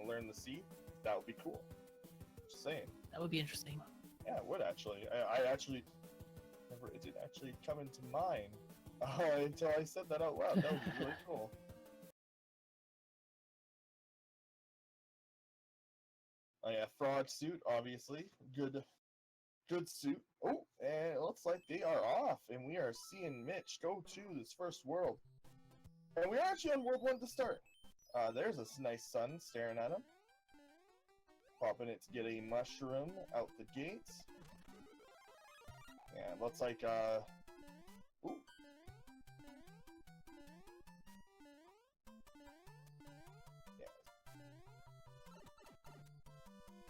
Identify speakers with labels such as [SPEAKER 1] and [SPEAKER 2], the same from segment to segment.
[SPEAKER 1] to learn the sea, that would be cool. Just saying.
[SPEAKER 2] That would be interesting.
[SPEAKER 1] Yeah, it would actually. I actually never. It didn't actually come into mind until I said that out loud. That would be really cool. Oh yeah, frog suit, obviously. Good suit. Oh, and it looks like they are off, and we are seeing Mitch go to this first world. And we're actually on World 1 to start. There's a nice sun staring at him. Popping it to get a mushroom out the gates. Yeah, it looks like, ooh. Yeah.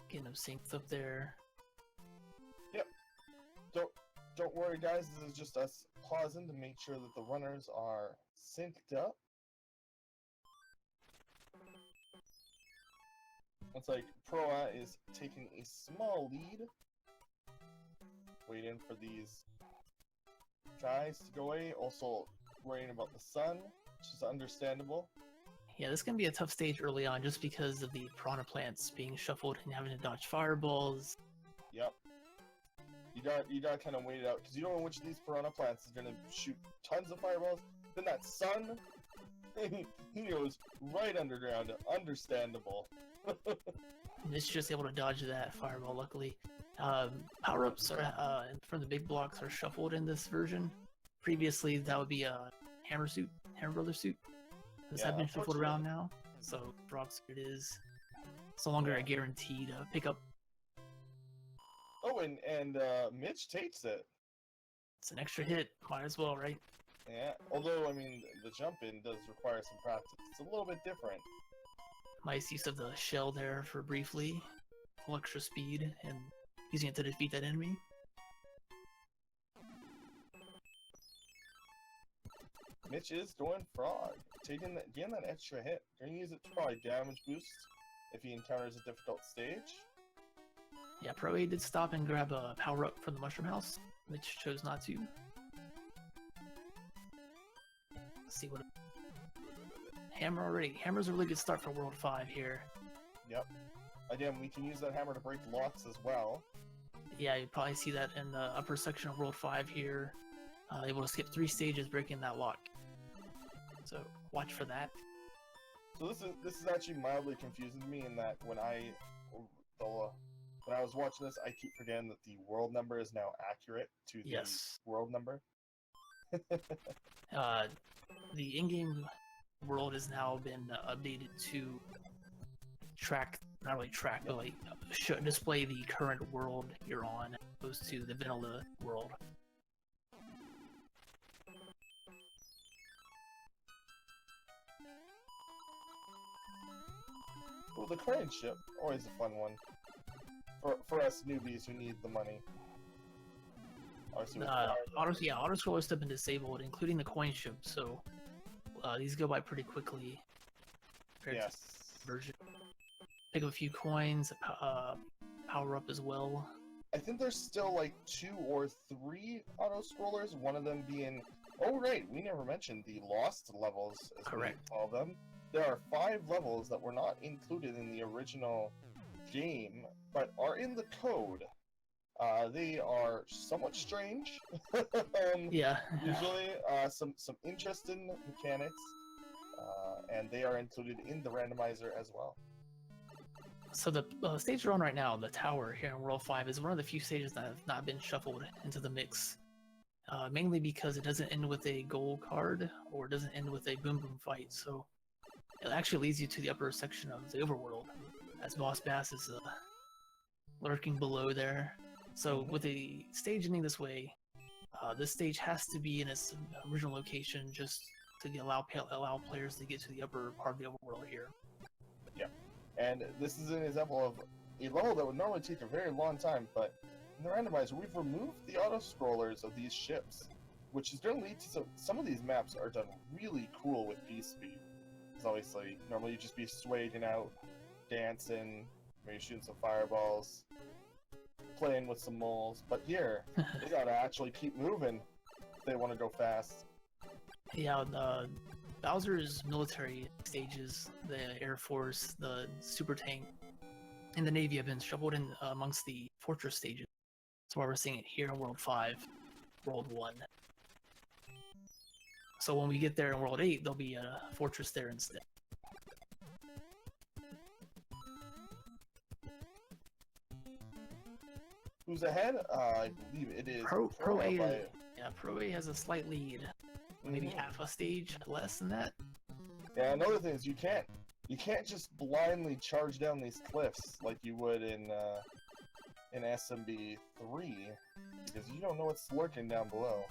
[SPEAKER 2] Getting them synced up there.
[SPEAKER 1] Yep. Don't worry, guys. This is just us pausing to make sure that the runners are synced up. Looks like Proa is taking a small lead. Waiting for these guys to go away. Also worrying about the sun, which is understandable.
[SPEAKER 2] Yeah, this is going to be a tough stage early on just because of the piranha plants being shuffled and having to dodge fireballs.
[SPEAKER 1] Yep. You got to kind of wait it out because you don't know which of these piranha plants is going to shoot tons of fireballs. Then that sun, he goes right underground. Understandable.
[SPEAKER 2] It's just able to dodge that fireball, luckily. Power-ups are, from the big blocks are shuffled in this version. Previously, that would be a Hammer Brother suit. This has been shuffled around now, so frog suit it is. It's no longer a guaranteed pickup.
[SPEAKER 1] Oh, and Mitch takes it.
[SPEAKER 2] It's an extra hit, might as well, right?
[SPEAKER 1] Yeah, although, I mean, the jump-in does require some practice. It's a little bit different.
[SPEAKER 2] Nice use of the shell there for briefly. Full extra speed, and using it to defeat that enemy.
[SPEAKER 1] Mitch is going frog, getting that extra hit. Gonna use it to probably damage boost if he encounters a difficult stage.
[SPEAKER 2] Yeah, Pro A did stop and grab a power-up from the Mushroom House. Mitch chose not to. Let's see what... Hammer already. Hammer's a really good start for World 5 here.
[SPEAKER 1] Yep. Again, we can use that hammer to break locks as well.
[SPEAKER 2] Yeah, you probably see that in the upper section of World 5 here. Able to skip 3 stages breaking that lock. So, watch for that.
[SPEAKER 1] So this is actually mildly confusing to me in that when I was watching this, I keep forgetting that the world number is now accurate to the world number.
[SPEAKER 2] The in-game world has now been updated to track, not really track, but like display the current world you're on as opposed to the vanilla world.
[SPEAKER 1] Well, the coin ship, always a fun one. For us newbies who need the money.
[SPEAKER 2] Auto-scrollers have been disabled, including the coin ship, so these go by pretty quickly.
[SPEAKER 1] Yes.
[SPEAKER 2] Version. Pick up a few coins, power up as well.
[SPEAKER 1] I think there's still like 2 or 3 auto-scrollers, one of them being... Oh right, we never mentioned the lost levels, as we call them. There are 5 levels that were not included in the original game, but are in the code. They are somewhat strange. Usually, some interesting mechanics, and they are included in the randomizer as well.
[SPEAKER 2] So the stage we're on right now, the tower here in World 5, is one of the few stages that have not been shuffled into the mix. Mainly because it doesn't end with a goal card, or it doesn't end with a boom boom fight, so it actually leads you to the upper section of the overworld, as Boss Bass is lurking below there. So with the stage ending this way, this stage has to be in its original location just to allow players to get to the upper part of the overworld here.
[SPEAKER 1] Yeah, and this is an example of a level that would normally take a very long time, but in the randomizer, we've removed the auto-scrollers of these ships, which is going to lead to some of these maps are done really cool with beast speed. Because obviously, normally you just be swagging out, dancing, maybe shooting some fireballs, playing with some moles, but here, they gotta actually keep moving if they want to go fast.
[SPEAKER 2] Yeah, Bowser's military stages, the Air Force, the Super Tank, and the Navy have been shuffled in amongst the Fortress stages. That's why we're seeing it here in World 5, World 1. So when we get there in World 8, there'll be a Fortress there instead.
[SPEAKER 1] Who's ahead? I believe it is
[SPEAKER 2] Pro A,
[SPEAKER 1] by...
[SPEAKER 2] yeah, Pro A has a slight lead, maybe half a stage less than that.
[SPEAKER 1] Yeah, another thing is you can't just blindly charge down these cliffs like you would in SMB 3 because you don't know what's lurking down below.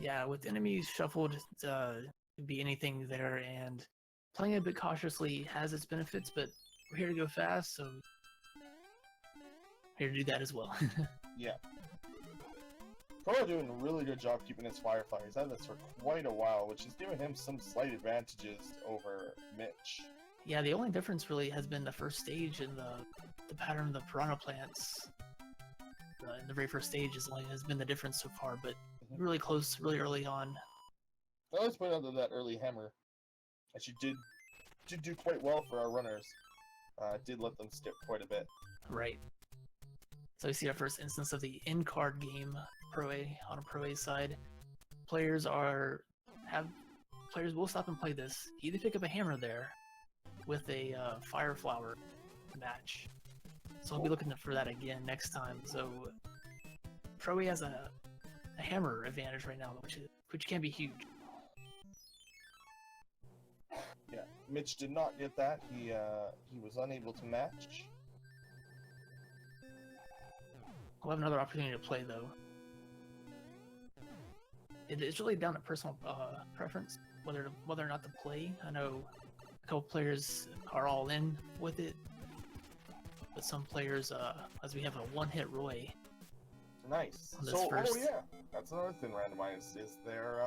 [SPEAKER 2] Yeah, with enemies shuffled, could be anything there, and playing a bit cautiously has its benefits, but we're here to go fast, so here to do that as well.
[SPEAKER 1] Yeah. Pro doing a really good job keeping his Firefly. He's had this for quite a while, which is giving him some slight advantages over Mitch.
[SPEAKER 2] Yeah, the only difference really has been the first stage and the pattern of the piranha plants. In the very first stage has been the difference so far, but really close, really early on.
[SPEAKER 1] I always point out that early hammer actually did do quite well for our runners. Did let them skip quite a bit.
[SPEAKER 2] Right. So we see our first instance of the in-card game Pro A on a Pro A side. Players will stop and play this. Either pick up a hammer there with a fire flower match. So I'll be looking for that again next time. So Pro A has a hammer advantage right now, which can be huge.
[SPEAKER 1] Yeah, Mitch did not get that. He was unable to match.
[SPEAKER 2] We'll have another opportunity to play though. It's really down to personal preference whether or not to play. I know a couple players are all in with it, but some players, as we have a one-hit Roy.
[SPEAKER 1] Nice.
[SPEAKER 2] On this
[SPEAKER 1] So,
[SPEAKER 2] first.
[SPEAKER 1] oh yeah, that's another thing randomized is their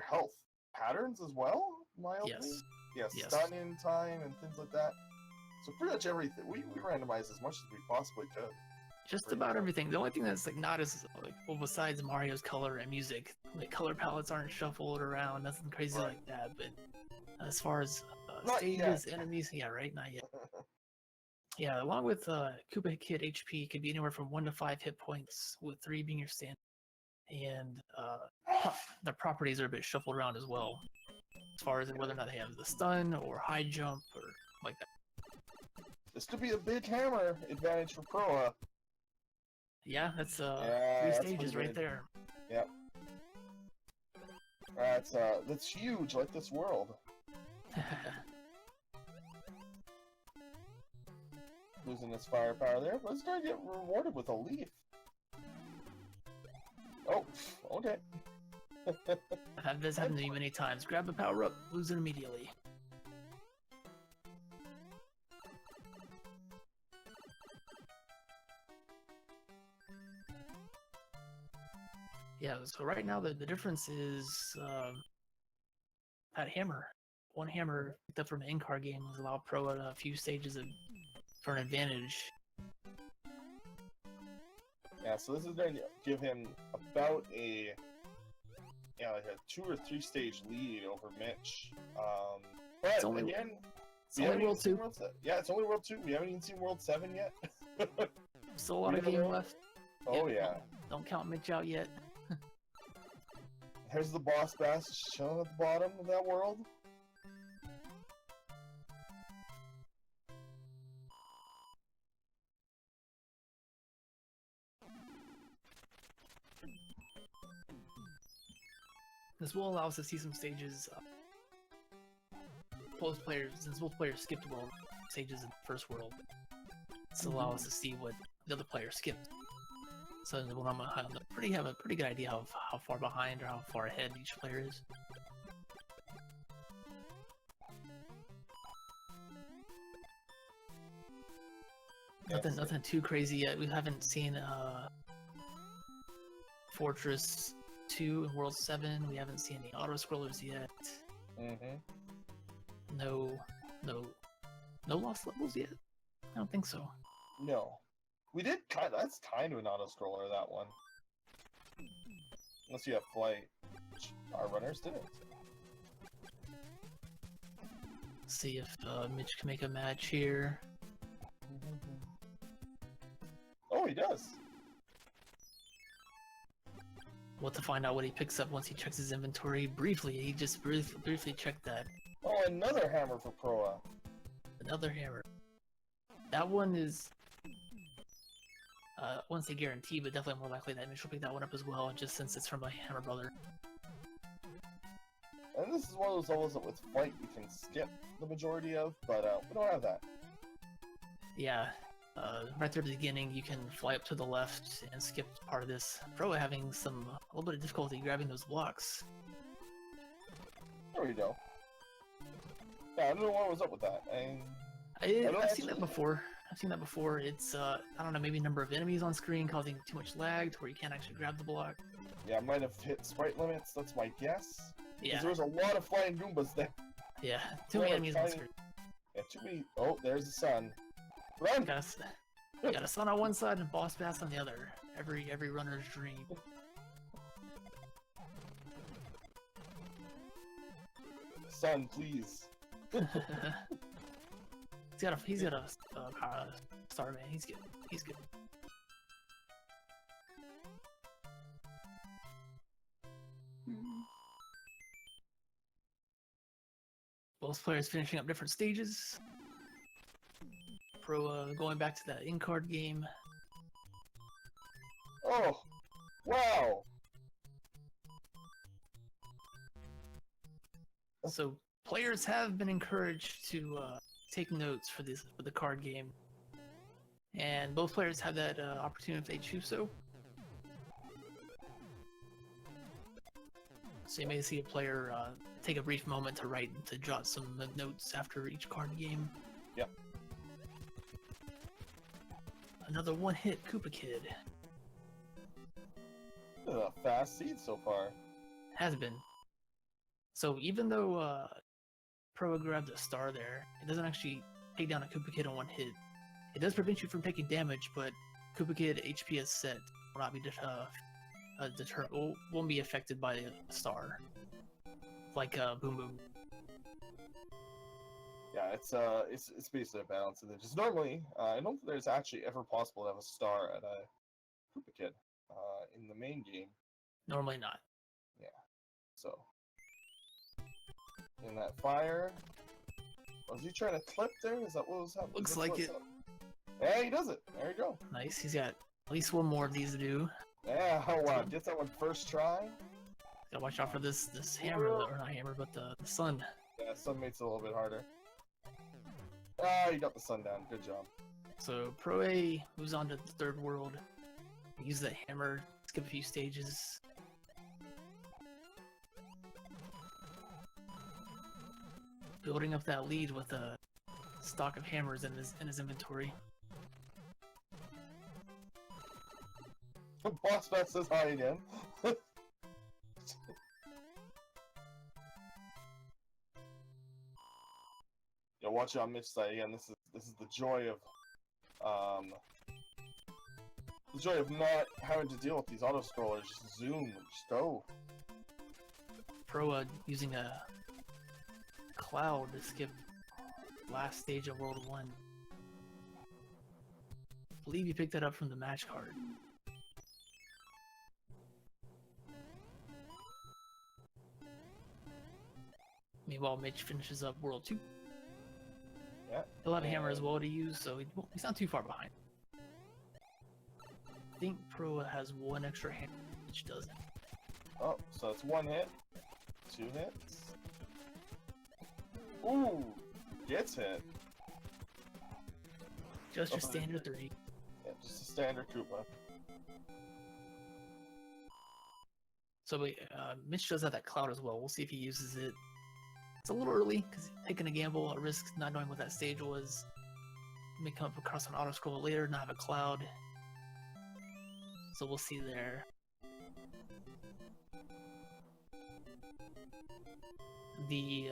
[SPEAKER 1] health patterns as well. Mildly.
[SPEAKER 2] Yes.
[SPEAKER 1] Yeah,
[SPEAKER 2] Yes.
[SPEAKER 1] stun in time and things like that. So pretty much everything we randomized as much as we possibly could.
[SPEAKER 2] Just about everything. The only thing that's like not as like, well, besides Mario's color and music, like color palettes aren't shuffled around, nothing crazy
[SPEAKER 1] Right.
[SPEAKER 2] like that. But as far as
[SPEAKER 1] Not
[SPEAKER 2] stages,
[SPEAKER 1] yet.
[SPEAKER 2] enemies, yeah, right, not yet. Yeah, along with Koopa Kid HP could be anywhere from 1 to 5 hit points, with 3 being your standard. And the properties are a bit shuffled around as well, as far as whether or not they have the stun or high jump or like that.
[SPEAKER 1] This could be a big hammer advantage for Proa.
[SPEAKER 2] Yeah, that's 3
[SPEAKER 1] that's
[SPEAKER 2] stages
[SPEAKER 1] pretty
[SPEAKER 2] right
[SPEAKER 1] good.
[SPEAKER 2] there.
[SPEAKER 1] Yep. That's huge, like this world. Losing his firepower there, but it's gonna get rewarded with a leaf. Oh, okay.
[SPEAKER 2] I've had this happen to me many times. Grab the power up, lose it immediately. Yeah, so right now the difference is that hammer. One hammer picked up from an in-car game has allowed Pro a few stages for an advantage.
[SPEAKER 1] Yeah, so this is going to give him about like a 2 or 3 stage lead over Mitch. But
[SPEAKER 2] It's only-
[SPEAKER 1] again,
[SPEAKER 2] It's
[SPEAKER 1] we
[SPEAKER 2] only
[SPEAKER 1] haven't
[SPEAKER 2] World
[SPEAKER 1] even seen
[SPEAKER 2] 2.
[SPEAKER 1] World 7. Yeah, it's only World 2. We haven't even seen World 7 yet.
[SPEAKER 2] Still a lot of
[SPEAKER 1] We
[SPEAKER 2] game
[SPEAKER 1] don't know.
[SPEAKER 2] left.
[SPEAKER 1] Oh
[SPEAKER 2] Yep,
[SPEAKER 1] yeah.
[SPEAKER 2] Don't count Mitch out yet.
[SPEAKER 1] Here's the boss bass chilling at the bottom of that world.
[SPEAKER 2] This will allow us to see some stages. Since both players skipped world stages in the first world, this will allow us to see what the other player skipped. So we'll have a pretty good idea of how far behind or how far ahead each player is. Nothing too crazy yet. We haven't seen Fortress 2 and World 7. We haven't seen any auto scrollers yet. No lost levels yet. I don't think so.
[SPEAKER 1] No. We did that's kind of an auto scroller, that one. Unless you have flight, which our runners didn't.
[SPEAKER 2] See if Mitch can make a match here.
[SPEAKER 1] Oh, he does.
[SPEAKER 2] We'll have to find out what he picks up once he checks his inventory. Briefly, he just briefly checked that.
[SPEAKER 1] Oh, another hammer for Proa.
[SPEAKER 2] Another hammer. That one is, I wouldn't say guaranteed, but definitely more likely that Mitch will pick that one up as well, just since it's from a hammer brother.
[SPEAKER 1] And this is one of those levels that with flight we can skip the majority of, but we don't have that.
[SPEAKER 2] Yeah, right there at the beginning, you can fly up to the left and skip part of this. Pro having a little bit of difficulty grabbing those blocks.
[SPEAKER 1] There we go. Yeah, I don't know what was up with that.
[SPEAKER 2] I've seen that before. I've seen that before. It's, I don't know, maybe a number of enemies on screen causing too much lag to where you can't actually grab the block.
[SPEAKER 1] Yeah, I might have hit sprite limits, that's my guess.
[SPEAKER 2] Yeah.
[SPEAKER 1] There was a lot of flying Goombas there.
[SPEAKER 2] Yeah, too many enemies on screen.
[SPEAKER 1] Yeah, too many. Oh, there's the sun. Run!
[SPEAKER 2] Got a sun on one side and boss bass on the other. Every runner's dream.
[SPEAKER 1] Sun, please.
[SPEAKER 2] he's got a star, man. He's good. He's good. Both players finishing up different stages. Pro going back to that in-card game.
[SPEAKER 1] Oh, wow.
[SPEAKER 2] So players have been encouraged to take notes for the card game, and both players have that opportunity if they choose so. So you may see a player take a brief moment to jot some notes after each card game.
[SPEAKER 1] Yep.
[SPEAKER 2] Another one-hit Koopa Kid.
[SPEAKER 1] A fast seed so far.
[SPEAKER 2] Has been. So even though Pro grabbed a star there, it doesn't actually take down a Koopa Kid on one hit. It does prevent you from taking damage, but Koopa Kid HP is set. Will not be won't be affected by a star. Like Boom Boom.
[SPEAKER 1] Yeah, it's basically a balance. And just normally, I don't think there's actually ever possible to have a star at a Koopa Kid in the main game.
[SPEAKER 2] Normally not.
[SPEAKER 1] Yeah. So in that fire, was he trying to clip there? Is that what was happening?
[SPEAKER 2] Looks like it.
[SPEAKER 1] Yeah, he does it. There you go.
[SPEAKER 2] Nice. He's got at least one more of these to do.
[SPEAKER 1] Yeah. Oh wow. Gets that one first try.
[SPEAKER 2] Gotta watch out for this hammer, or not hammer, but the sun.
[SPEAKER 1] Yeah, sun makes it a little bit harder. Ah, you got the sun down. Good job.
[SPEAKER 2] So Pro A moves on to the third world. Use that hammer, skip a few stages. Building up that lead with a stock of hammers in his inventory.
[SPEAKER 1] Boss Bat says hi again. Yeah, watch out, Mitch's side again. This is the joy of not having to deal with these auto scrollers. Just zoom, just go.
[SPEAKER 2] Pro using a cloud to skip last stage of World 1. I believe you picked that up from the match card. Meanwhile, Mitch finishes up World 2.
[SPEAKER 1] Yeah.
[SPEAKER 2] He'll have a hammer as well to use, so he's not too far behind. I think Pro has one extra hammer, Mitch doesn't.
[SPEAKER 1] Oh, so it's one hit, 2 hits. Ooh, gets hit.
[SPEAKER 2] Just your standard 3.
[SPEAKER 1] Yeah, just a standard Koopa.
[SPEAKER 2] So Mitch does have that cloud as well. We'll see if he uses it. It's a little early because he's taking a gamble, a risk, not knowing what that stage was. May come up across an auto scroll later, not have a cloud. So we'll see there. The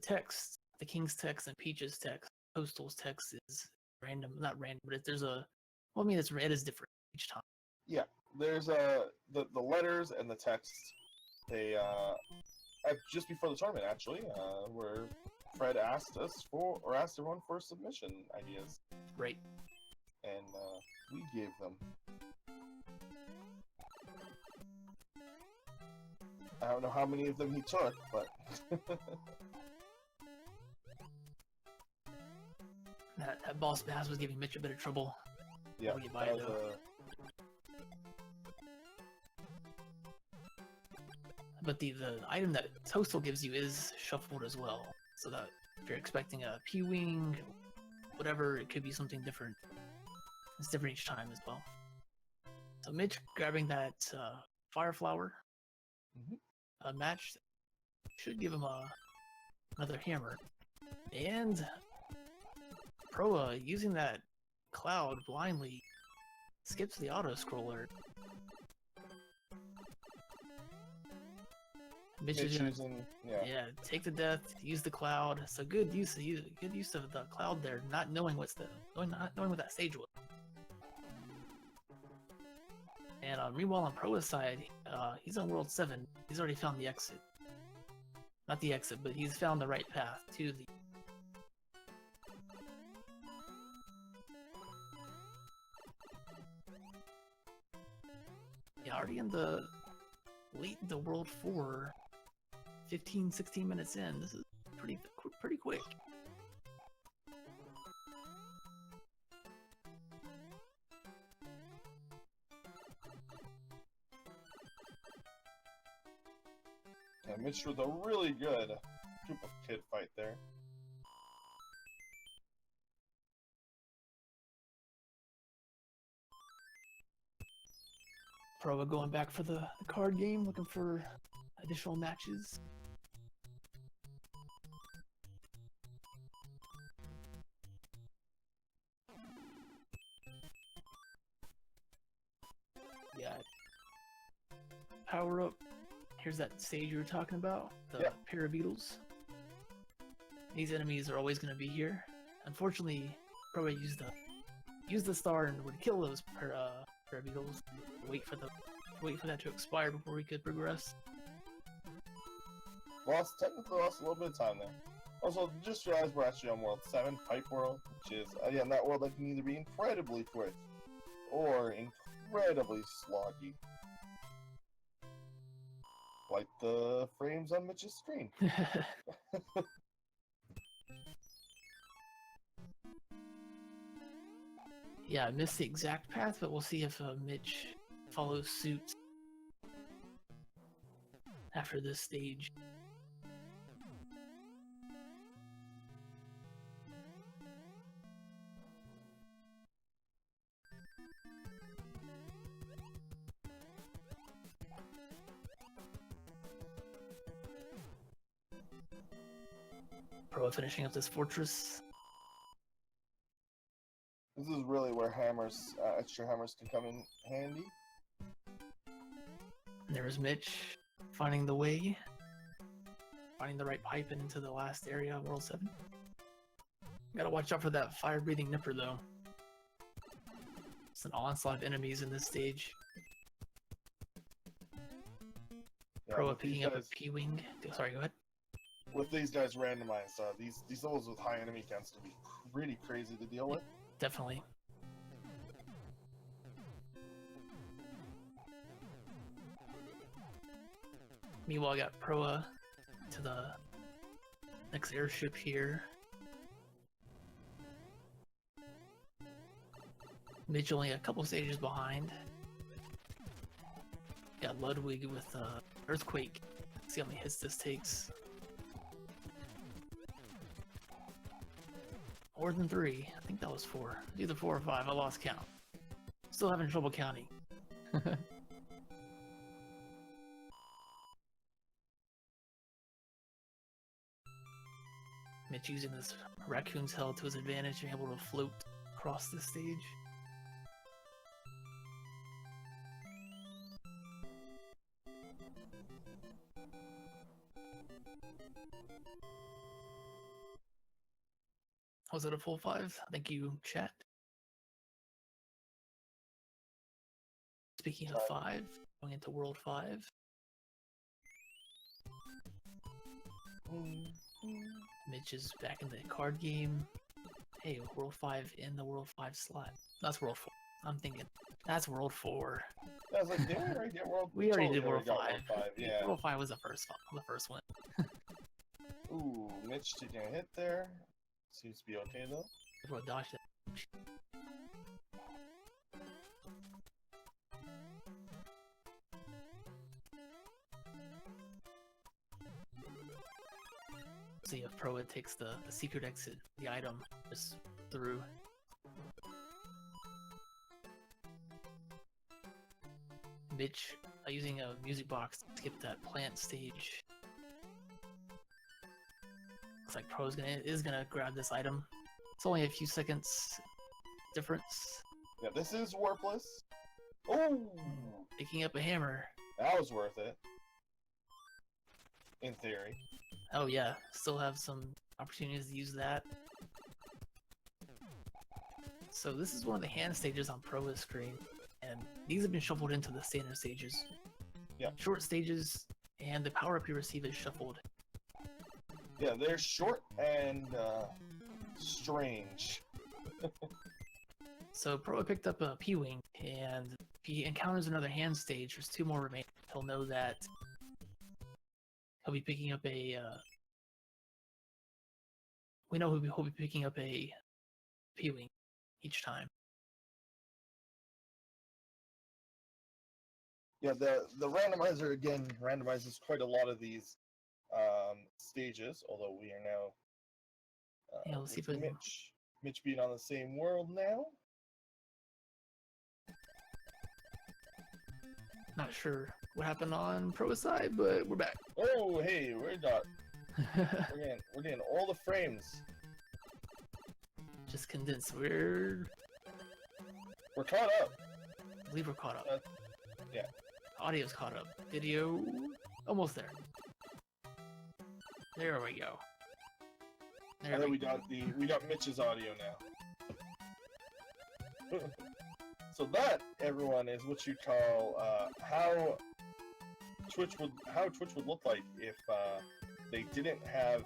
[SPEAKER 2] text, the King's text and Peach's text, Postal's text is random, not random, but there's a, well, I mean, it is different each time.
[SPEAKER 1] Yeah, there's the letters and the text. They just before the tournament actually were Fred asked everyone for submission ideas,
[SPEAKER 2] Right.
[SPEAKER 1] and we gave them. I don't know how many of them he took, but
[SPEAKER 2] that boss bass was giving Mitch a bit of trouble.
[SPEAKER 1] yeah,
[SPEAKER 2] We'll get by
[SPEAKER 1] that
[SPEAKER 2] it,
[SPEAKER 1] was
[SPEAKER 2] though. But the item that Toastal gives you is shuffled as well, so that if you're expecting a P-Wing, whatever, it could be something different. It's different each time as well. So Mitch grabbing that Fire Flower match should give him another hammer. And Proa, using that cloud blindly, skips the auto-scroller. Mitch is gonna,
[SPEAKER 1] using, yeah.
[SPEAKER 2] take the death, use the cloud. So good use of the cloud there, not knowing what that stage was. And meanwhile on Proa's side, he's on World 7. He's already found the exit. Not the exit, but he's found the right path to the... Yeah, already in the World 4, 15, 16 minutes in. This is pretty quick.
[SPEAKER 1] Yeah, Mitch with a really good group of kid fight there.
[SPEAKER 2] Proa going back for the card game, looking for additional matches. Yeah. Power up. Here's that stage you were talking about, the Parabeetles. These enemies are always going to be here. Unfortunately, Proa used the star and would kill those Parabeetles. Wait for that to expire before we could progress.
[SPEAKER 1] Technically lost a little bit of time there. Also, just realized we're actually on World 7, Pipe World, which is, again, that world that can either be incredibly quick or incredibly sloggy. Like the frames on Mitch's screen.
[SPEAKER 2] Yeah, I missed the exact path, but we'll see if Mitch follows suit after this stage. Proa finishing up this fortress.
[SPEAKER 1] This is really where extra hammers can come in handy.
[SPEAKER 2] There's Mitch finding the way, finding the right pipe into the last area of World 7. Gotta watch out for that fire-breathing Nipper, though. It's an onslaught of enemies in this stage.
[SPEAKER 1] Yeah,
[SPEAKER 2] Proa picking up a P-Wing. Sorry, go ahead.
[SPEAKER 1] With these guys randomized, these levels with high enemy counts can be pretty crazy to deal with.
[SPEAKER 2] Definitely. Meanwhile, I got Proa to the next airship here. Mitch only a couple stages behind. Got Ludwig with Earthquake. See how many hits this takes. More than 3. I think that was 4. Either 4 or 5. I lost count. Still having trouble counting. Mitch using this raccoon's tail to his advantage and able to float across this stage. Was it a full 5? Thank you, chat. Speaking of 5, going into World 5. Mitch is back in the card game. Hey, World 5 in the World 5 slot. That's World 4. I'm thinking, that's World 4.
[SPEAKER 1] I was like, did we already get World?
[SPEAKER 2] We already
[SPEAKER 1] Totally
[SPEAKER 2] did World
[SPEAKER 1] got
[SPEAKER 2] 5.
[SPEAKER 1] World 5, yeah.
[SPEAKER 2] World 5 was the first one.
[SPEAKER 1] Ooh, Mitch taking a hit there. Seems to be okay though.
[SPEAKER 2] Everyone dodged it. See if Proa takes the secret exit, the item, just through. Mitch using a music box to skip that plant stage. Looks like Pro's is gonna grab this item. It's only a few seconds difference.
[SPEAKER 1] Yeah, this is warpless. Oh,
[SPEAKER 2] Picking up a hammer.
[SPEAKER 1] that was worth it. In theory.
[SPEAKER 2] Oh yeah, still have some opportunities to use that. So this is one of the hand stages on Proa's screen, and these have been shuffled into the standard stages.
[SPEAKER 1] Yeah.
[SPEAKER 2] Short stages, and the power-up you receive is shuffled.
[SPEAKER 1] Yeah, they're short and strange.
[SPEAKER 2] So Proa picked up a P-Wing, and if he encounters another hand stage, there's 2 more remaining. He'll know that he'll be picking up a... we know he'll be picking up a P-Wing each time.
[SPEAKER 1] Yeah, the randomizer again randomizes quite a lot of these stages, although we are now
[SPEAKER 2] Yeah, let's see if
[SPEAKER 1] with Mitch being on the same world now.
[SPEAKER 2] Not sure what happened on Proa's side, but we're back.
[SPEAKER 1] Oh, hey, we're getting all the frames.
[SPEAKER 2] Just condensed. We're
[SPEAKER 1] We're caught up.
[SPEAKER 2] I believe we're caught up.
[SPEAKER 1] Yeah.
[SPEAKER 2] Audio's caught up. Video almost there. There we go. There
[SPEAKER 1] And then
[SPEAKER 2] we
[SPEAKER 1] we got Mitch's audio now. So that, everyone, is what you call how Twitch would look like if they didn't have,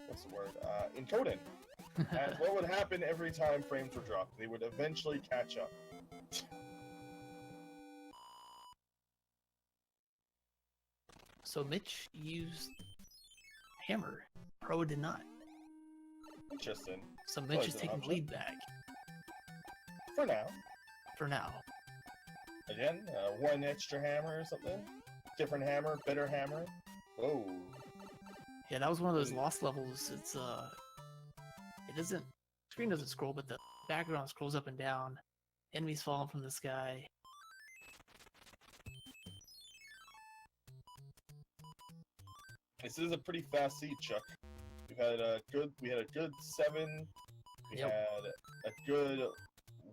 [SPEAKER 1] what's the word, encoding. And what would happen every time frames were dropped? They would eventually catch up.
[SPEAKER 2] So Mitch used hammer. Pro did not.
[SPEAKER 1] Interesting.
[SPEAKER 2] So Mitch is
[SPEAKER 1] an
[SPEAKER 2] taking the
[SPEAKER 1] option.
[SPEAKER 2] lead back
[SPEAKER 1] For now.
[SPEAKER 2] for now.
[SPEAKER 1] Again, one extra hammer or something. Different hammer, better hammer. Whoa.
[SPEAKER 2] Yeah, that was one of those lost levels. It's it doesn't screen doesn't scroll, but the background scrolls up and down. Enemies falling from the sky.
[SPEAKER 1] This is a pretty fast seed, Chuck. We had a good 7. We
[SPEAKER 2] Yep.
[SPEAKER 1] had a good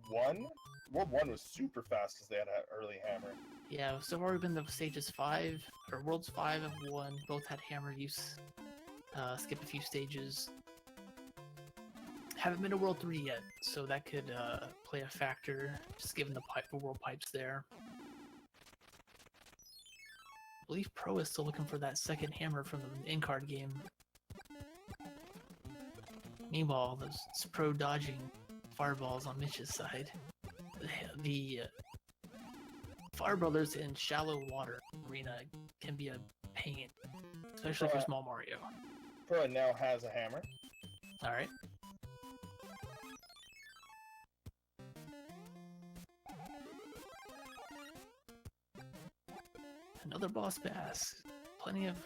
[SPEAKER 1] 1. World 1 was super fast because they had an early hammer.
[SPEAKER 2] Yeah, so far we've been to stages 5, or worlds 5 and 1. Both had hammer use. Skip a few stages. Haven't been to world 3 yet, so that could play a factor, just given the world pipes there. I believe Pro is still looking for that second hammer from the in-card game. Meanwhile, there's Pro dodging fireballs on Mitch's side. The Fire Brothers in shallow water arena can be a pain, especially for small Mario.
[SPEAKER 1] Pro now has a hammer.
[SPEAKER 2] Alright. Another boss pass. Plenty of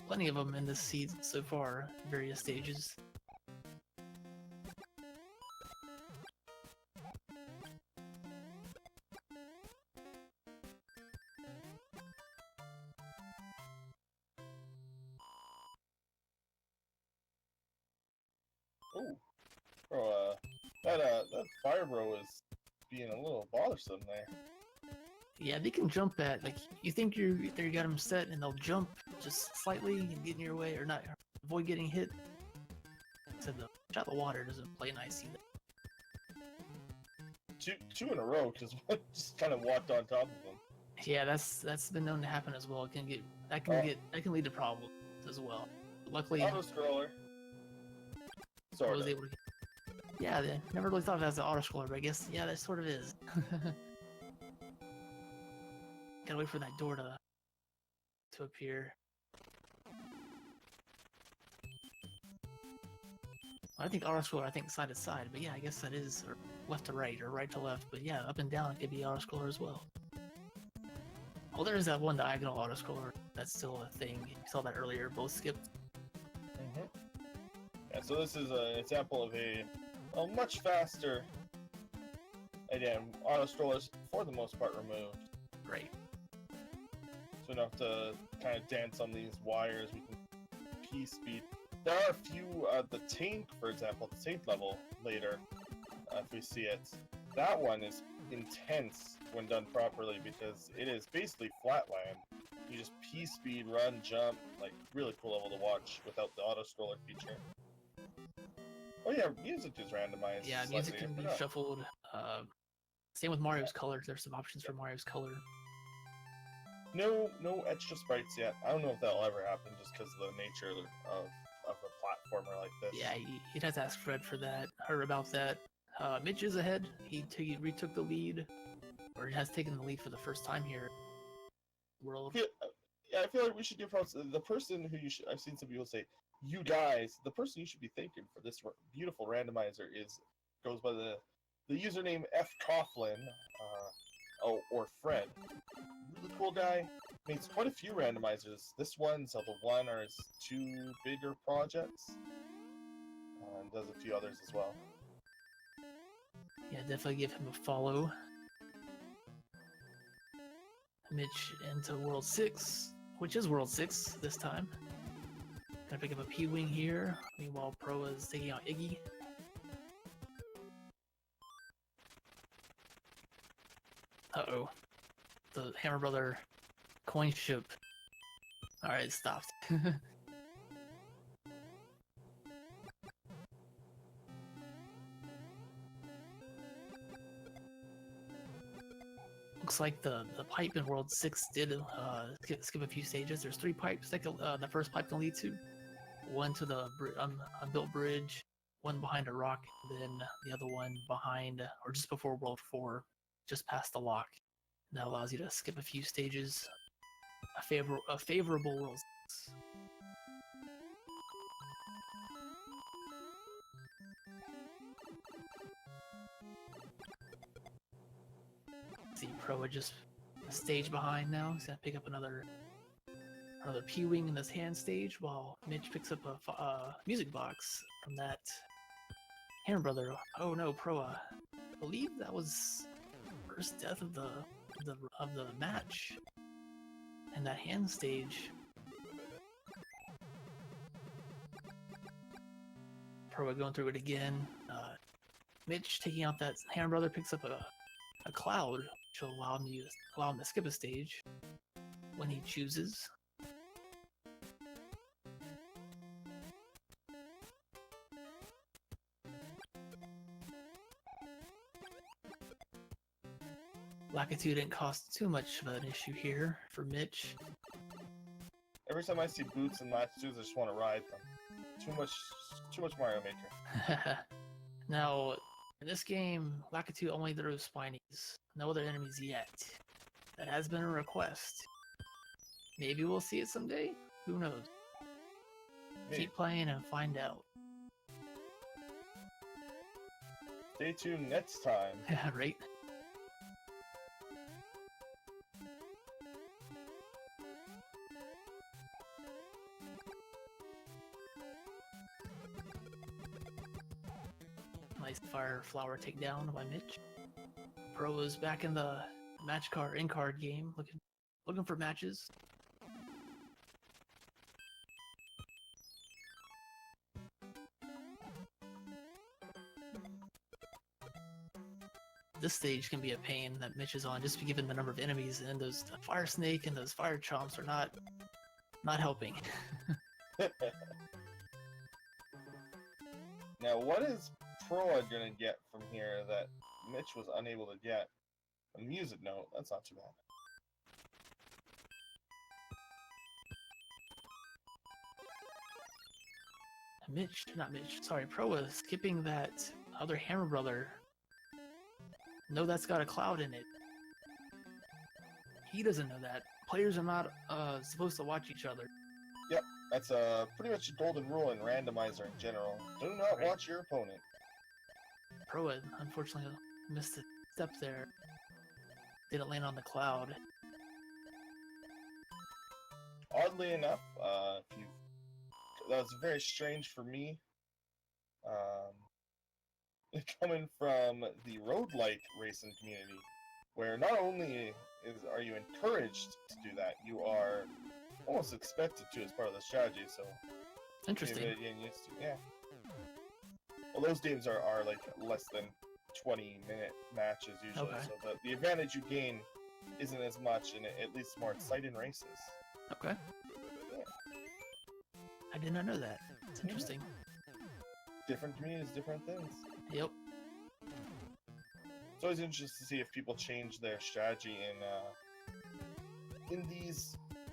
[SPEAKER 2] them in this season so far, various stages.
[SPEAKER 1] Ooh. Bro, that fire bro is being a little bothersome there.
[SPEAKER 2] Yeah, they can jump at, like, you think you got them set and they'll jump just slightly and get in your way, or not, avoid getting hit. So the shallow water doesn't play nice either.
[SPEAKER 1] Two in a row, because one just kind of walked on top of them.
[SPEAKER 2] Yeah, that's been known to happen as well. It can get that can lead to problems as well. luckily,
[SPEAKER 1] Auto scroller.
[SPEAKER 2] I
[SPEAKER 1] Sort
[SPEAKER 2] was
[SPEAKER 1] of.
[SPEAKER 2] able to. Yeah, they never really thought of it as an auto scroller, but I guess yeah, that sort of is. Gotta wait for that door to appear. I think auto scroller. I think side to side, but yeah, I guess that is or left to right or right to left. But yeah, up and down could be auto scroller as well. Oh, there is that one diagonal auto scroller. That's still a thing. You saw that earlier. Both skipped.
[SPEAKER 1] Yeah, so this is an example of a much faster. Again, auto scrollers for the most part removed.
[SPEAKER 2] Great.
[SPEAKER 1] So we don't have to kind of dance on these wires. We can P speed. There are a few, the tank, for example, the tank level later, if we see it. That one is intense when done properly because it is basically flatland. You just P speed, run, jump, like really cool level to watch without the auto scroller feature. Oh yeah, music is randomized.
[SPEAKER 2] Yeah,
[SPEAKER 1] slightly.
[SPEAKER 2] music can be shuffled. Same with Mario's color. There's some options for Mario's color.
[SPEAKER 1] No extra sprites yet. I don't know if that'll ever happen just because of the nature of a platformer like this.
[SPEAKER 2] Yeah, you'd have to ask Fred for that, or about that. Mitch is ahead. He retook the lead, or he has taken the lead for the first time here. World.
[SPEAKER 1] I feel like we should give props. The person who you should, I've seen some people say, you guys, the person you should be thanking for this beautiful randomizer goes by the username F Coughlin, or Fred. Really cool guy. Makes quite a few randomizers. This one, Zelda 1 are his 2 bigger projects. And does a few others as well.
[SPEAKER 2] Yeah, definitely give him a follow. Mitch into World 6, which is World 6 this time. Gonna pick up a P-Wing here. Meanwhile, Pro is taking out Iggy. Uh-oh. The Hammer Brother coin ship. Alright, it stopped. Looks like the pipe in World 6 did skip a few stages. There's 3 pipes that the first pipe can lead to. One to the unbuilt bridge, one behind a rock, and then the other one behind, or just before World 4, just past the lock. And that allows you to skip a few stages. A favorable World 6. See, Pro would just a stage behind now. He's gonna pick up another P-Wing in this hand stage while Mitch picks up a music box from that Hammer Brother. Oh no, Pro! I believe that was first death of the match, and that hand stage. Pro going through it again. Mitch taking out that Hammer Brother picks up a cloud, which will allow him to skip a stage when he chooses. Lakitu didn't cost too much of an issue here for Mitch.
[SPEAKER 1] Every time I see boots and latitudes, I just want to ride them. Too much Mario Maker.
[SPEAKER 2] Now, in this game, Lakitu only throws Spinies. No other enemies yet. That has been a request. Maybe we'll see it someday? Who knows?
[SPEAKER 1] Maybe.
[SPEAKER 2] Keep playing and find out.
[SPEAKER 1] Stay tuned next time.
[SPEAKER 2] Yeah, right? Nice fire flower takedown by Mitch. Pro is back in the in-card game, looking for matches. This stage can be a pain that Mitch is on, just given the number of enemies, and those fire snake and those fire chomps are not helping.
[SPEAKER 1] Now, what is Proa gonna get from here that Mitch was unable to get? A music note. That's not too bad.
[SPEAKER 2] Not Mitch, sorry, Proa skipping that other Hammer Brother. No, that's got a cloud in it. He doesn't know that. Players are not supposed to watch each other.
[SPEAKER 1] Yep, that's pretty much a golden rule in Randomizer in general. Do not watch your opponent.
[SPEAKER 2] Proa, unfortunately, missed a step there. Didn't land on the cloud.
[SPEAKER 1] Oddly enough, that was very strange for me. Coming from the road-like racing community, where not only are you encouraged to do that, you are almost expected to as part of the strategy. So
[SPEAKER 2] Interesting.
[SPEAKER 1] Yeah. Well, those games are like less than 20-minute matches usually,
[SPEAKER 2] Okay.
[SPEAKER 1] so the advantage you gain isn't as much, and it leads to more exciting races.
[SPEAKER 2] Okay.
[SPEAKER 1] Yeah.
[SPEAKER 2] I did not know that. It's interesting.
[SPEAKER 1] Different communities, different things.
[SPEAKER 2] Yep.
[SPEAKER 1] It's always interesting to see if people change their strategy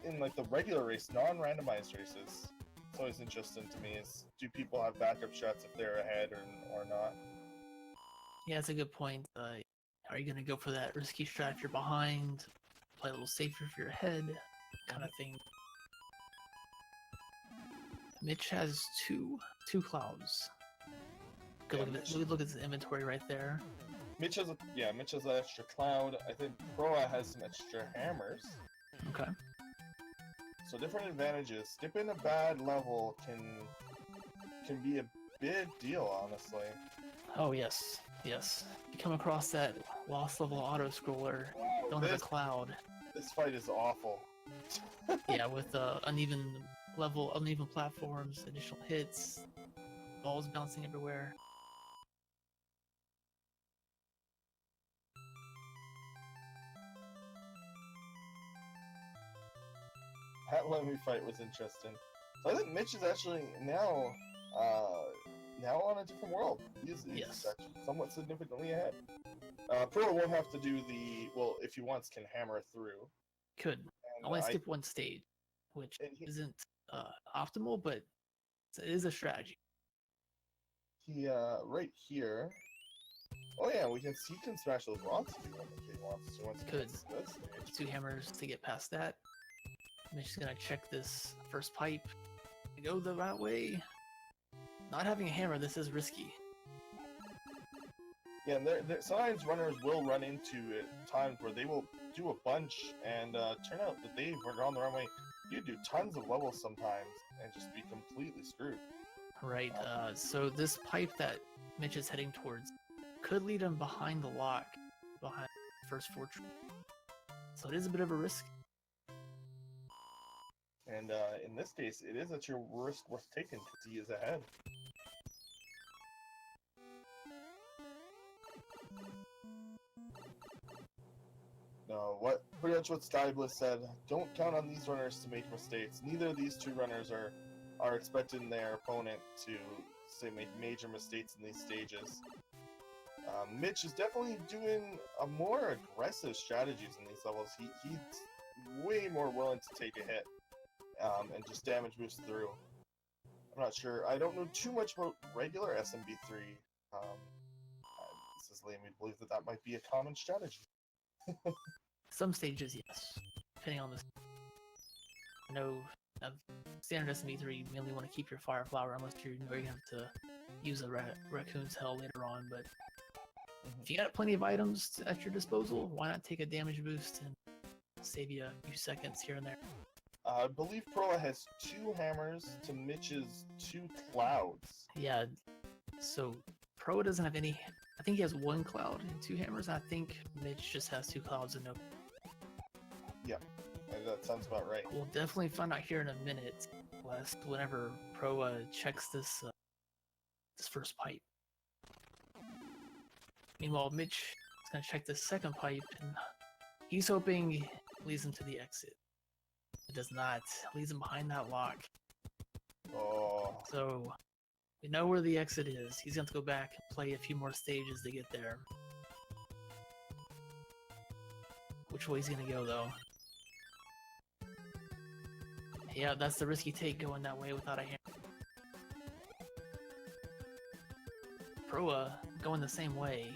[SPEAKER 1] in like the regular race, non-randomized races. It's always interesting to me is, do people have backup shots if they're ahead or not?
[SPEAKER 2] Yeah, that's a good point. Are you going to go for that risky strat if you're behind? Play a little safer if you're ahead? Kind of thing. Mitch has two clouds. Good look at his inventory right there.
[SPEAKER 1] Mitch has an extra cloud. I think Proa has some extra hammers.
[SPEAKER 2] Okay.
[SPEAKER 1] So different advantages. Skipping a bad level can be a big deal, honestly.
[SPEAKER 2] Oh yes. Yes. You come across that lost level auto scroller, don't have a cloud.
[SPEAKER 1] This fight is awful.
[SPEAKER 2] Yeah, with uneven platforms, additional hits, balls bouncing everywhere.
[SPEAKER 1] That Lemmy fight was interesting. So I think Mitch is actually now on a different world. He's actually somewhat significantly ahead. Pro won't have to do if he wants, can hammer through.
[SPEAKER 2] Could. Only skip one stage, which isn't optimal, but it is a strategy.
[SPEAKER 1] He right here. Oh yeah, he can smash those rocks if he wants to.
[SPEAKER 2] Could. 2 hammers to get past that. I'm just gonna check this first pipe. Go the right way. Not having a hammer, this is risky.
[SPEAKER 1] Yeah, and sometimes runners will run into times where they will do a bunch and turn out that they've gone the wrong way. You do tons of levels sometimes and just be completely screwed.
[SPEAKER 2] Right, so this pipe that Mitch is heading towards could lead him behind the lock, behind the first fortress. So it is a bit of a risk.
[SPEAKER 1] And in this case, it is at your risk worth taking because he is ahead. No, pretty much what Skybliss said, don't count on these runners to make mistakes. Neither of these two runners are expecting their opponent to, say, make major mistakes in these stages. Mitch is definitely doing a more aggressive strategies in these levels. He's way more willing to take a hit and just damage boost through. I'm not sure. I don't know too much about regular SMB3. This is leading me to believe that might be a common strategy.
[SPEAKER 2] Some stages, yes. Depending on this. I know standard SMB3, you mainly want to keep your Fire Flower unless you know you're going to have to use a Raccoon's Hell later on, but if you got plenty of items at your disposal, why not take a damage boost and save you a few seconds here and there?
[SPEAKER 1] I believe Proa has 2 hammers to Mitch's 2 clouds.
[SPEAKER 2] Yeah, so Proa doesn't have any. I think he has 1 cloud and 2 hammers. I think Mitch just has 2 clouds and no.
[SPEAKER 1] Yeah, that sounds about right.
[SPEAKER 2] We'll definitely find out here in a minute, whenever Proa checks this first pipe. Meanwhile, Mitch is going to check this second pipe, and he's hoping it leads him to the exit. It does not. It leads him behind that lock.
[SPEAKER 1] Oh.
[SPEAKER 2] So, we know where the exit is. He's going to go back and play a few more stages to get there. Which way he's going to go, though? Yeah, that's the risky take, going that way without a hammer. Proa going the same way,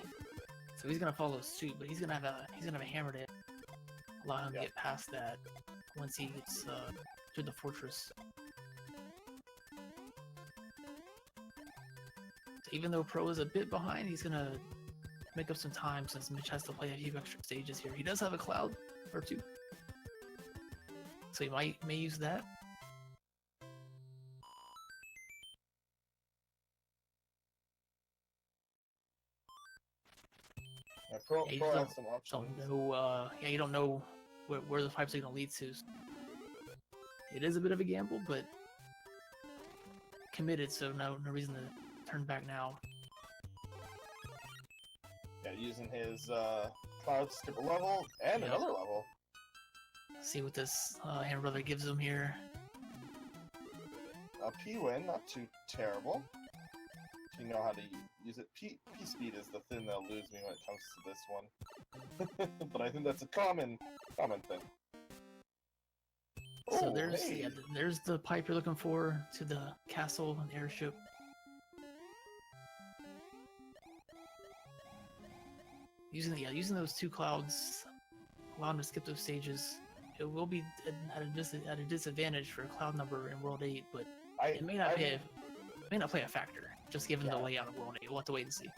[SPEAKER 2] so he's gonna follow suit, but he's gonna have a hammer to allow him to get past that once he gets to the fortress. So even though Proa's a bit behind, he's gonna make up some time since Mitch has to play a few extra stages here. He does have a cloud or two, so he may use that.
[SPEAKER 1] Yeah, Pro
[SPEAKER 2] Yeah, you
[SPEAKER 1] has
[SPEAKER 2] don't-
[SPEAKER 1] some options.
[SPEAKER 2] Don't know. Yeah, you don't know where the pipes are gonna lead to. It is a bit of a gamble, but committed, so no reason to turn back now.
[SPEAKER 1] Yeah, using his cloud to skip a level and
[SPEAKER 2] Yep.
[SPEAKER 1] another level.
[SPEAKER 2] See what this Hammer Brother gives him here.
[SPEAKER 1] A P win, not too terrible. If you know how to use it. P speed is the thing that'll lose me when it comes to this one. But I think that's a common thing.
[SPEAKER 2] So
[SPEAKER 1] Oh,
[SPEAKER 2] there's
[SPEAKER 1] hey.
[SPEAKER 2] there's the pipe you're looking for to the castle and airship. Using those two clouds, allow him to skip those stages. It will be at a disadvantage for cloud number in World 8, but it may not play a factor, just given the layout of World 8. We'll have to wait and see.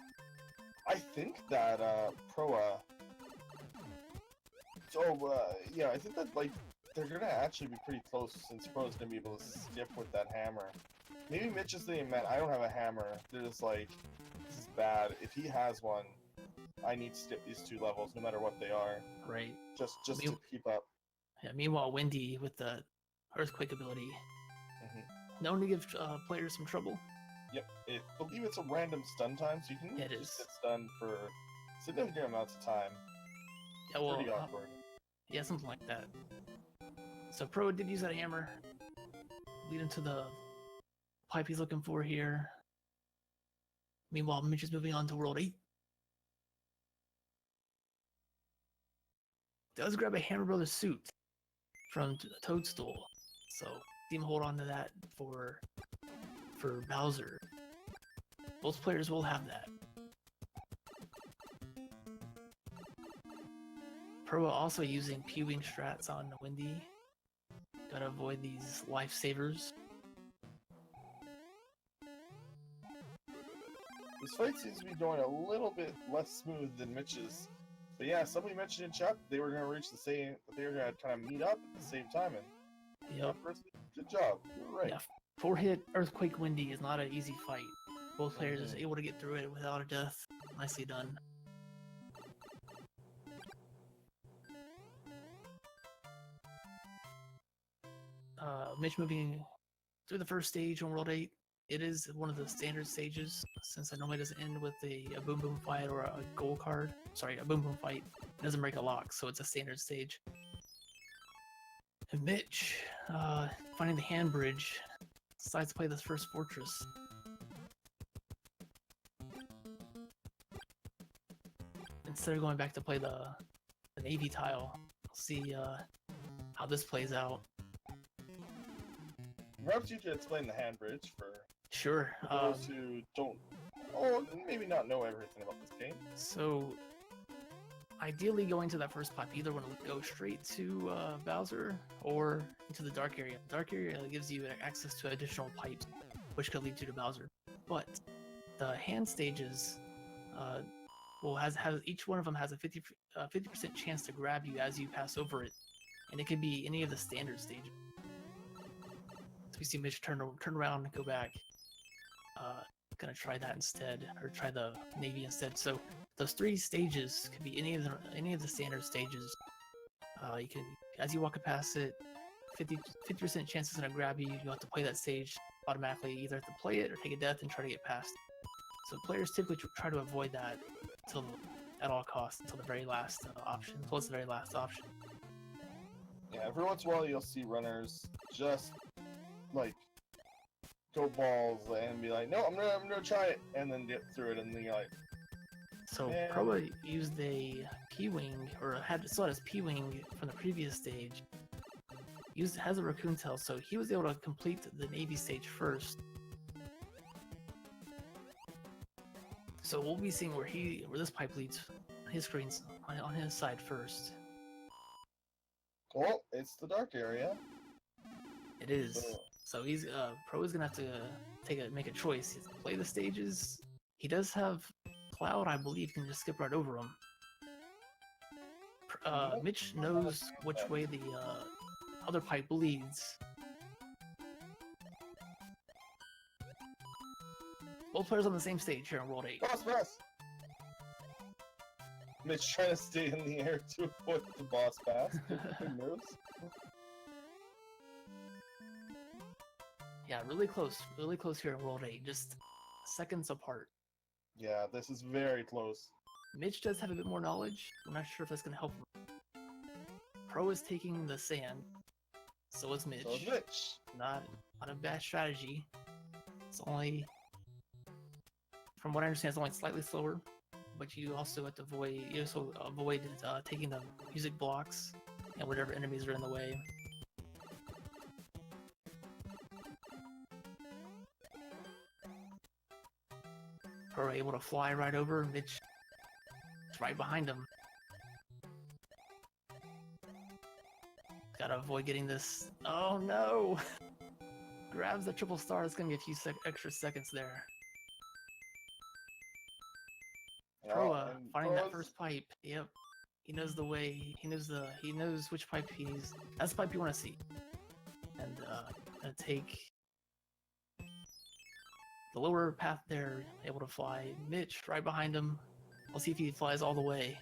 [SPEAKER 1] I think that Proa. Yeah, I think that like they're gonna actually be pretty close since Proa's gonna be able to skip with that hammer. Maybe Mitch is thinking, man, I don't have a hammer. They're just like, this is bad. If he has one, I need to skip these two levels, no matter what they are.
[SPEAKER 2] Right.
[SPEAKER 1] Just to keep up.
[SPEAKER 2] Yeah. Meanwhile, Windy with the earthquake ability, known to give players some trouble.
[SPEAKER 1] Yep, I believe it's a random stun time, so you can just get stunned for significant amounts of time.
[SPEAKER 2] Yeah, well,
[SPEAKER 1] pretty awkward.
[SPEAKER 2] Yeah, something like that. So Pro did use that hammer, leading to the pipe he's looking for here. Meanwhile, Mitch is moving on to World 8. Does grab a Hammer Brothers suit from Toadstool, so see him hold on to that for Bowser. Both players will have that. Proa also using P-Wing strats on Windy. Gotta avoid these lifesavers.
[SPEAKER 1] This fight seems to be going a little bit less smooth than Mitch's. But yeah, somebody mentioned in chat they were gonna reach the same, they were gonna kind of meet up at the same time, and
[SPEAKER 2] Yep.
[SPEAKER 1] Good job. You're right.
[SPEAKER 2] Yeah, 4-hit Earthquake Windy is not an easy fight. Both players are able to get through it without a death. Nicely done. Mitch moving through the first stage on World 8. It is one of the standard stages, since it normally doesn't end with a boom boom fight or a goal card. Sorry, a boom boom fight. It doesn't break a lock, so it's a standard stage. And Mitch, finding the hand bridge, decides to play this first fortress. Instead of going back to play the navy tile, we'll see how this plays out.
[SPEAKER 1] Perhaps you could explain the hand bridge for those who don't, or maybe not know everything about this game.
[SPEAKER 2] So, ideally going to that first pipe, you either want to go straight to Bowser or into the dark area. The dark area gives you access to additional pipes, which could lead you to Bowser. But the hand stages, each one of them has a 50% chance to grab you as you pass over it, and it could be any of the standard stages. So we see Mitch turn around and go back. Gonna try that instead, or try the navy instead. So those 3 stages could be any of the standard stages. You can, as you walk past it, 50% chance it's gonna grab you. You have to play that stage automatically. You either have to play it or take a death and try to get past. So players typically try to avoid that at all costs until the very last option. Until it's the very last option.
[SPEAKER 1] Yeah, every once in a while you'll see runners just like go balls and be like, no, I'm gonna try it, and then get through it, and then you're like.
[SPEAKER 2] So Proa used a P-Wing, or still has P-Wing from the previous stage. Has a raccoon tail, so he was able to complete the navy stage first. So we'll be seeing where this pipe leads. His screen's on his side first.
[SPEAKER 1] Oh, it's the dark area.
[SPEAKER 2] It is.
[SPEAKER 1] So-
[SPEAKER 2] So he's Pro is gonna have to make a choice. He's play the stages. He does have Cloud, I believe, can just skip right over him. Mitch knows which way the other pipe leads. Both players on the same stage here in World 8.
[SPEAKER 1] Boss! Mitch trying to stay in the air to avoid the boss pass. Good moves.
[SPEAKER 2] Yeah, really close here in World 8, just seconds apart.
[SPEAKER 1] Yeah, this is very close.
[SPEAKER 2] Mitch does have a bit more knowledge. I'm not sure if that's going to help him. Pro is taking the sand. So is Mitch.
[SPEAKER 1] So is Mitch.
[SPEAKER 2] Not a bad strategy. It's only, from what I understand, it's only slightly slower. But you also have to avoid taking the music blocks and whatever enemies are in the way. Pro able to fly right over Mitch. It's right behind him. Gotta avoid getting this. Oh no! Grabs the triple star. It's gonna be a few extra seconds there. Proa finding that first pipe. Yep. He knows the way. He knows which pipe he's. That's the pipe you want to see. And gonna take the lower path there. Able to fly. Mitch right behind him. We'll see if he flies all the way.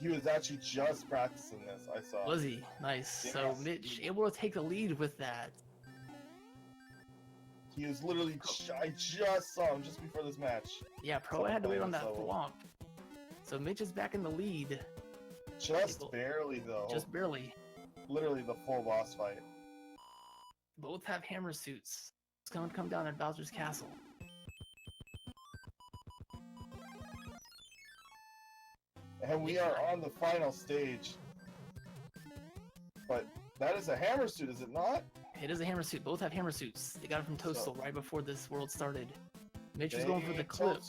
[SPEAKER 1] He was actually just practicing this, I saw.
[SPEAKER 2] Was he? Nice.
[SPEAKER 1] Yes.
[SPEAKER 2] So Mitch able to take the lead with that.
[SPEAKER 1] He was literally, I just saw him just before this match.
[SPEAKER 2] Yeah, Pro had to wait on that flop. So Mitch is back in the lead.
[SPEAKER 1] Just barely, though.
[SPEAKER 2] Just barely.
[SPEAKER 1] Literally the full boss fight.
[SPEAKER 2] Both have hammer suits. It's gonna come down at Bowser's Castle.
[SPEAKER 1] And we are on the final stage. But that is a hammer suit, is it not?
[SPEAKER 2] It is a hammer suit. Both have hammer suits. They got it from Toadstool right before this world started. Mitch was going for the clip.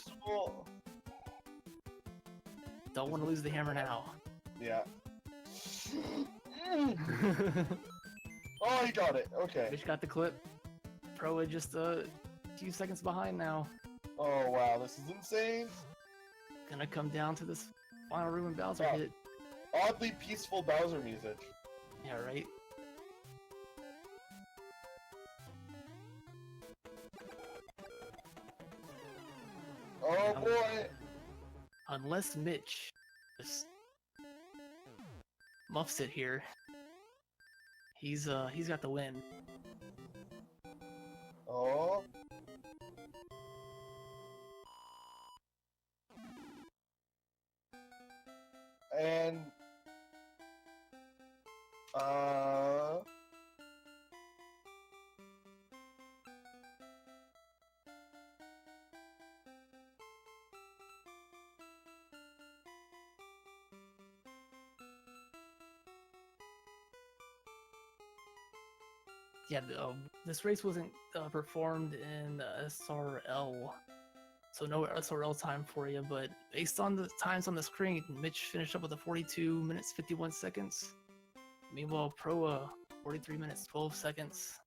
[SPEAKER 2] Don't want to lose the hammer now.
[SPEAKER 1] Yeah. Oh, he got it. Okay.
[SPEAKER 2] Mitch got the clip. Pro just a few seconds behind now.
[SPEAKER 1] Oh, wow. This is insane.
[SPEAKER 2] Gonna come down to this final room and Bowser hit.
[SPEAKER 1] Oddly peaceful Bowser music.
[SPEAKER 2] Yeah, right?
[SPEAKER 1] Oh, boy.
[SPEAKER 2] Unless Mitch just muffs it here, he's got the win.
[SPEAKER 1] Oh. And
[SPEAKER 2] Yeah, this race wasn't performed in SRL, so no SRL time for you, but based on the times on the screen, Mitch finished up with a 42 minutes 51 seconds. Meanwhile, Pro 43 minutes 12 seconds.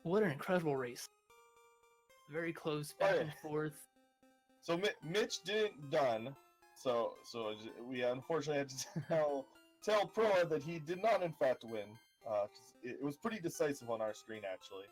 [SPEAKER 2] What an incredible race. Very close, back and forth.
[SPEAKER 1] So Mitch didn't done. So we unfortunately had to tell Proa that he did not in fact win. 'Cause it was pretty decisive on our screen actually.